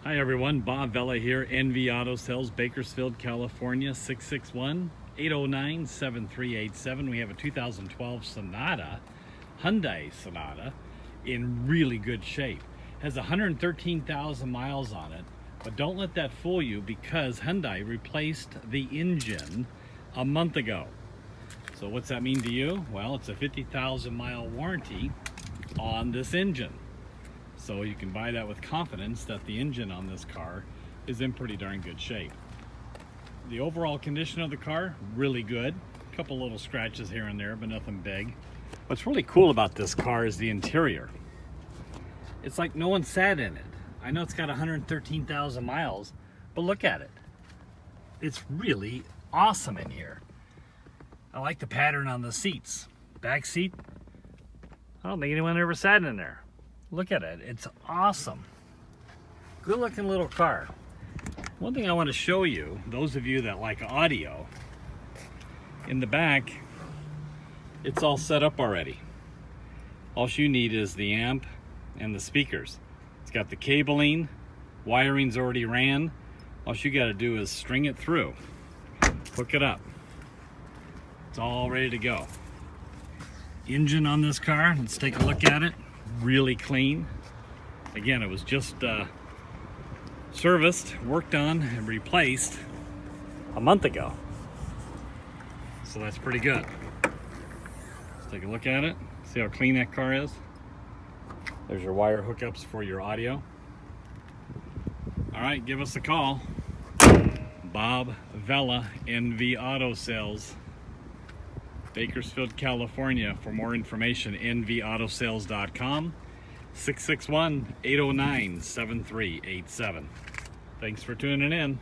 Hi everyone, Bob Vella here, NV Auto Sales, Bakersfield, California, 661-809-7387. We have a 2012 Sonata, Hyundai Sonata, in really good shape. Has 113,000 miles on it, but don't let that fool you because Hyundai replaced the engine a month ago. So what's that mean to you? Well, it's a 50,000 mile warranty on this engine. So you can buy that with confidence that the engine on this car is in pretty darn good shape. The overall condition of the car, really good. A couple little scratches here and there, but nothing big. What's really cool about this car is the interior. It's like no one sat in it. I know it's got 113,000 miles, but look at it. It's really awesome in here. I like the pattern on the seats. Back seat, I don't think anyone ever sat in there. Look at it, it's awesome. Good looking little car. One thing I want to show you, those of you that like audio, in the back, it's all set up already. All you need is the amp and the speakers. It's got the cabling, wiring's already ran. All you got to do is string it through, hook it up. It's all ready to go. Engine on this car, let's take a look at it. Really clean. Again, it was just serviced, worked on, and replaced a month ago. So that's pretty good. Let's take a look at it. See how clean that car is. There's your wire hookups for your audio. All right, give us a call. Bob Vella, NV Auto Sales, Bakersfield, California. For more information, nvautosales.com, 661-809-7387. Thanks for tuning in.